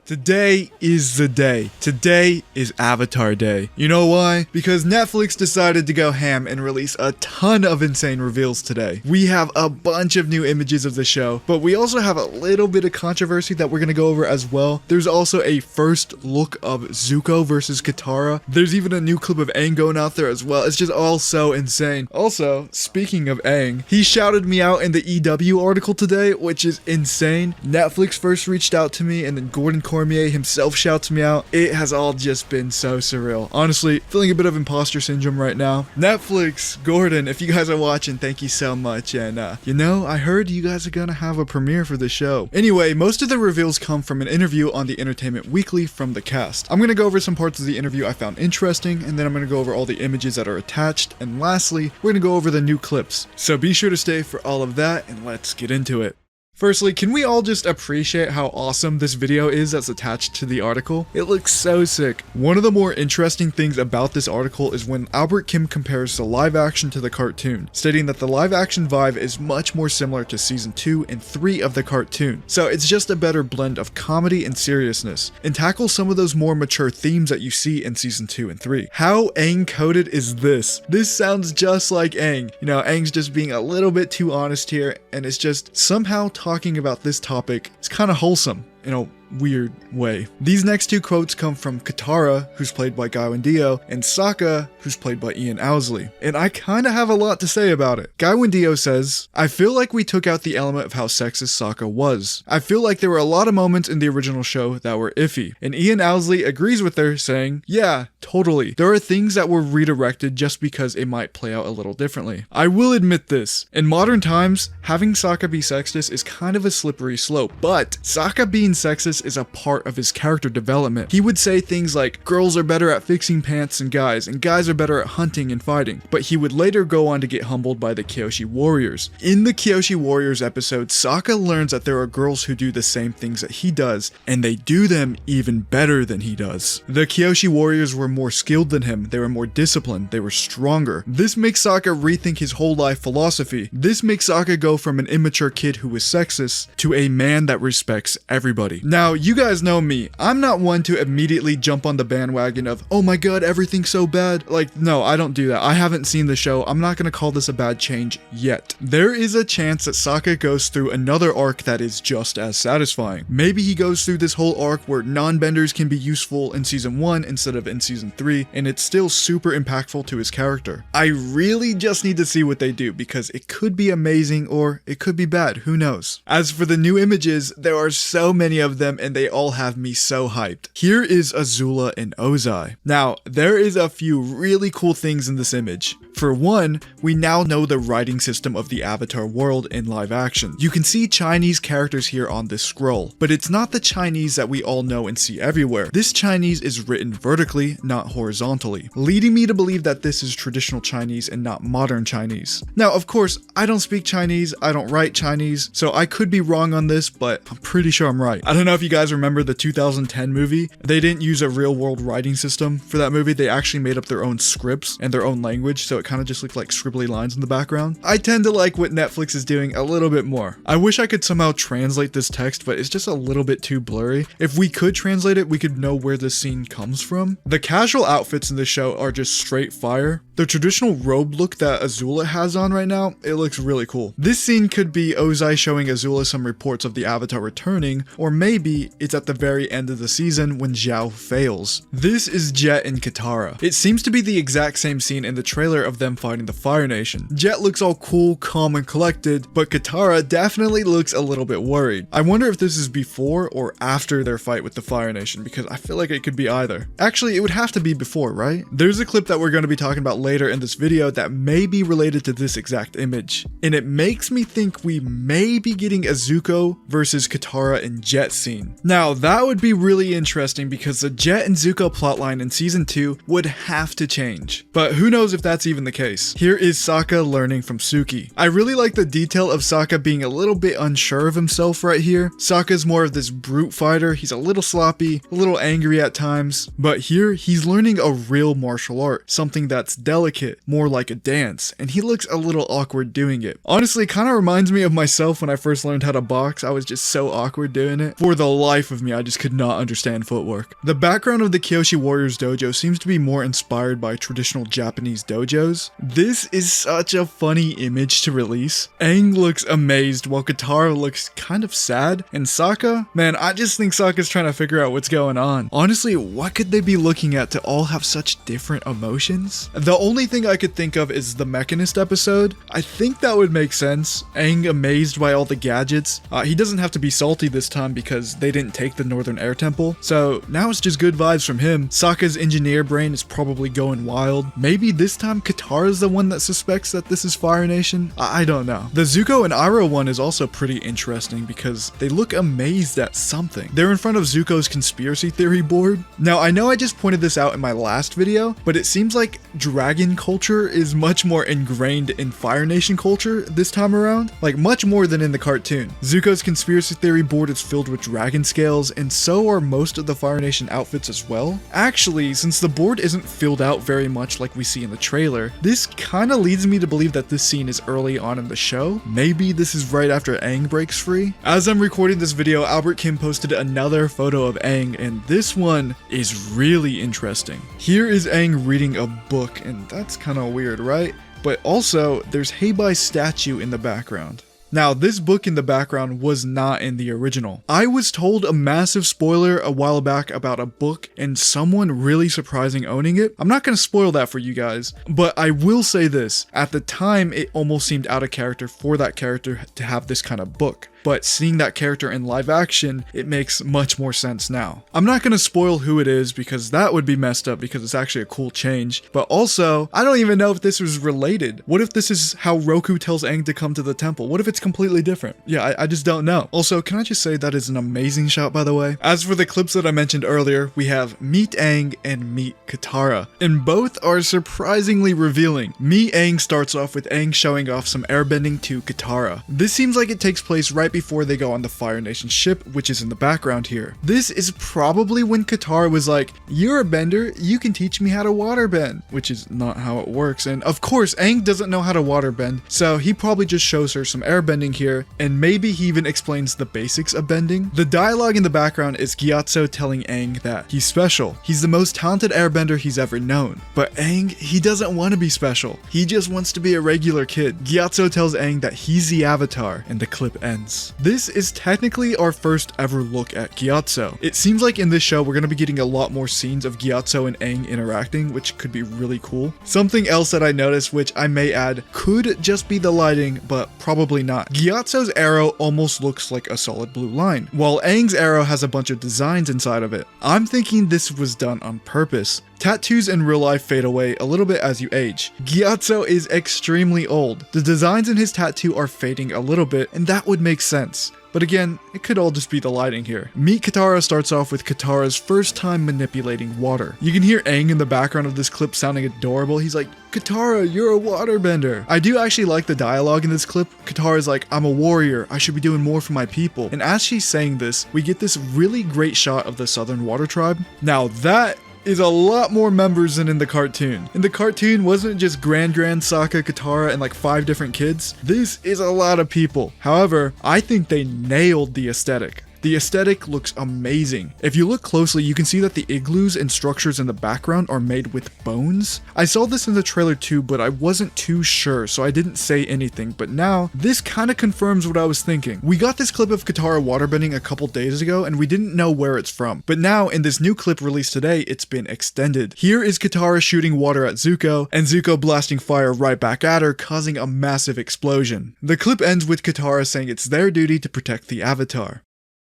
Today is the day. Today is Avatar Day. You know why? Because Netflix decided to go ham and release a ton of insane reveals today. We have a bunch of new images of the show, but we also have a little bit of controversy that we're gonna go over as well. There's also a first look of Zuko versus Katara. There's even a new clip of Aang going out there as well. It's just all so insane. Also, speaking of Aang, he shouted me out in the EW article today, which is insane. Netflix first reached out to me, and then Gordon Cormier himself shouts me out. It has all just been so surreal. Honestly, feeling a bit of imposter syndrome right now. Netflix, Gordon, if you guys are watching, thank you so much. And I heard you guys are gonna have a premiere for the show. Anyway, most of the reveals come from an interview on the Entertainment Weekly from the cast. I'm gonna go over some parts of the interview I found interesting, and then I'm gonna go over all the images that are attached, and lastly, we're gonna go over the new clips. So be sure to stay for all of that, and let's get into it. Firstly, can we all just appreciate how awesome this video is that's attached to the article? It looks so sick. One of the more interesting things about this article is when Albert Kim compares the live action to the cartoon, stating that the live action vibe is much more similar to season 2 and 3 of the cartoon. So it's just a better blend of comedy and seriousness, and tackles some of those more mature themes that you see in season 2 and 3. How Aang coded is this? This sounds just like Aang. You know, Aang's just being a little bit too honest here, and it's just somehow talking about this topic is kind of wholesome in a weird way. These next two quotes come from Katara, who's played by Guy Wendio, and Sokka, who's played by Ian Owsley. And I kinda have a lot to say about it. Guy Wendio says, "I feel like we took out the element of how sexist Sokka was. I feel like there were a lot of moments in the original show that were iffy." And Ian Owsley agrees with her, saying, "Yeah, totally. There are things that were redirected just because it might play out a little differently. I will admit this. In modern times, having Sokka be sexist is kind of a slippery slope, but Sokka being sexist is a part of his character development. He would say things like, girls are better at fixing pants than guys, and guys are better at hunting and fighting, but he would later go on to get humbled by the Kyoshi Warriors. In the Kyoshi Warriors episode, Sokka learns that there are girls who do the same things that he does, and they do them even better than he does. The Kyoshi Warriors were more skilled than him, they were more disciplined, they were stronger. This makes Sokka rethink his whole life philosophy. This makes Sokka go from an immature kid who was sexist to a man that respects everybody." Now, you guys know me. I'm not one to immediately jump on the bandwagon of, oh my god, everything's so bad. Like, no, I don't do that. I haven't seen the show. I'm not gonna call this a bad change yet. There is a chance that Sokka goes through another arc that is just as satisfying. Maybe he goes through this whole arc where non-benders can be useful in season 1 instead of in season 3, and it's still super impactful to his character. I really just need to see what they do, because it could be amazing or it could be bad, who knows. As for the new images, there are so many of them, and they all have me so hyped. Here is Azula and Ozai. Now, there is a few really cool things in this image. For one, we now know the writing system of the Avatar world in live action. You can see Chinese characters here on this scroll, but it's not the Chinese that we all know and see everywhere. This Chinese is written vertically, not horizontally, leading me to believe that this is traditional Chinese and not modern Chinese. Now, of course, I don't speak Chinese, I don't write Chinese, so I could be wrong on this, but I'm pretty sure I'm right. I don't know if you guys remember the 2010 movie. They didn't use a real world writing system for that movie. They actually made up their own scripts and their own language, so it kind of just looked like scribbly lines in the background. I tend to like what Netflix is doing a little bit more. I wish I could somehow translate this text, but it's just a little bit too blurry. If we could translate it, we could know where this scene comes from. The casual outfits in the show are just straight fire. The traditional robe look that Azula has on right now, it looks really cool. This scene could be Ozai showing Azula some reports of the Avatar returning, or maybe it's at the very end of the season when Zhao fails. This is Jet and Katara. It seems to be the exact same scene in the trailer of them fighting the Fire Nation. Jet looks all cool, calm, and collected, but Katara definitely looks a little bit worried. I wonder if this is before or after their fight with the Fire Nation, because I feel like it could be either. Actually, it would have to be before, right? There's a clip that we're going to be talking about later in this video that may be related to this exact image, and it makes me think we may be getting a Zuko versus Katara and Jet scene. Now, that would be really interesting because the Jet and Zuko plotline in season 2 would have to change, but who knows if that's even the case. Here is Sokka learning from Suki. I really like the detail of Sokka being a little bit unsure of himself right here. Sokka's more of this brute fighter. He's a little sloppy, a little angry at times, but here he's learning a real martial art, something that's delicate, more like a dance, and he looks a little awkward doing it. Honestly, it kind of reminds me of myself when I first learned how to box. I was just so awkward doing it. For the life of me, I just could not understand footwork. The background of the Kyoshi Warriors dojo seems to be more inspired by traditional Japanese dojos. This is such a funny image to release. Aang looks amazed while Katara looks kind of sad. And Sokka? Man, I just think Sokka's trying to figure out what's going on. Honestly, what could they be looking at to all have such different emotions? The only thing I could think of is the Mechanist episode. I think that would make sense. Aang amazed by all the gadgets. He doesn't have to be salty this time because they didn't take the Northern Air Temple. So now it's just good vibes from him. Sokka's engineer brain is probably going wild. Maybe this time Katara's the one that suspects that this is Fire Nation? I don't know. The Zuko and Iroh one is also pretty interesting because they look amazed at something. They're in front of Zuko's conspiracy theory board. Now, I know I just pointed this out in my last video, but it seems like dragon culture is much more ingrained in Fire Nation culture this time around, like much more than in the cartoon. Zuko's conspiracy theory board is filled with dragon scales, and so are most of the Fire Nation outfits as well. Actually, since the board isn't filled out very much like we see in the trailer, this kinda leads me to believe that this scene is early on in the show. Maybe this is right after Aang breaks free. As I'm recording this video, Albert Kim posted another photo of Aang, and this one is really interesting. Here is Aang reading a book, and that's kinda weird, right? But also, there's Heibei's statue in the background. Now, this book in the background was not in the original. I was told a massive spoiler a while back about a book and someone really surprising owning it. I'm not going to spoil that for you guys, but I will say this. At the time, it almost seemed out of character for that character to have this kind of book. But seeing that character in live action, it makes much more sense now. I'm not going to spoil who it is because that would be messed up because it's actually a cool change. But also, I don't even know if this was related. What if this is how Roku tells Aang to come to the temple? What if it's completely different? Yeah, I just don't know. Also, can I just say that is an amazing shot, by the way? As for the clips that I mentioned earlier, we have Meet Aang and Meet Katara. And both are surprisingly revealing. Meet Aang starts off with Aang showing off some airbending to Katara. This seems like it takes place right before they go on the Fire Nation ship, which is in the background here. This is probably when Katara was like, "You're a bender, you can teach me how to waterbend," which is not how it works. And of course, Aang doesn't know how to waterbend, so he probably just shows her some airbending here, and maybe he even explains the basics of bending. The dialogue in the background is Gyatso telling Aang that he's special. He's the most talented airbender he's ever known. But Aang, he doesn't want to be special. He just wants to be a regular kid. Gyatso tells Aang that he's the Avatar, and the clip ends. This is technically our first ever look at Gyatso. It seems like in this show we're going to be getting a lot more scenes of Gyatso and Aang interacting, which could be really cool. Something else that I noticed, which I may add, could just be the lighting, but probably not. Gyatso's arrow almost looks like a solid blue line, while Aang's arrow has a bunch of designs inside of it. I'm thinking this was done on purpose. Tattoos in real life fade away a little bit as you age. Gyatso is extremely old. The designs in his tattoo are fading a little bit, and that would make sense. But again, it could all just be the lighting here. Meet Katara starts off with Katara's first time manipulating water. You can hear Aang in the background of this clip sounding adorable. He's like, "Katara, you're a waterbender." I do actually like the dialogue in this clip. Katara's like, "I'm a warrior. I should be doing more for my people." And as she's saying this, we get this really great shot of the Southern Water Tribe. Now that is a lot more members than in the cartoon. In the cartoon, wasn't it just Grand Sokka, Katara, and like 5 different kids? This is a lot of people. However, I think they nailed the aesthetic. The aesthetic looks amazing. If you look closely, you can see that the igloos and structures in the background are made with bones. I saw this in the trailer too, but I wasn't too sure, so I didn't say anything. But now, this kind of confirms what I was thinking. We got this clip of Katara waterbending a couple days ago, and we didn't know where it's from. But now, in this new clip released today, it's been extended. Here is Katara shooting water at Zuko, and Zuko blasting fire right back at her, causing a massive explosion. The clip ends with Katara saying it's their duty to protect the Avatar.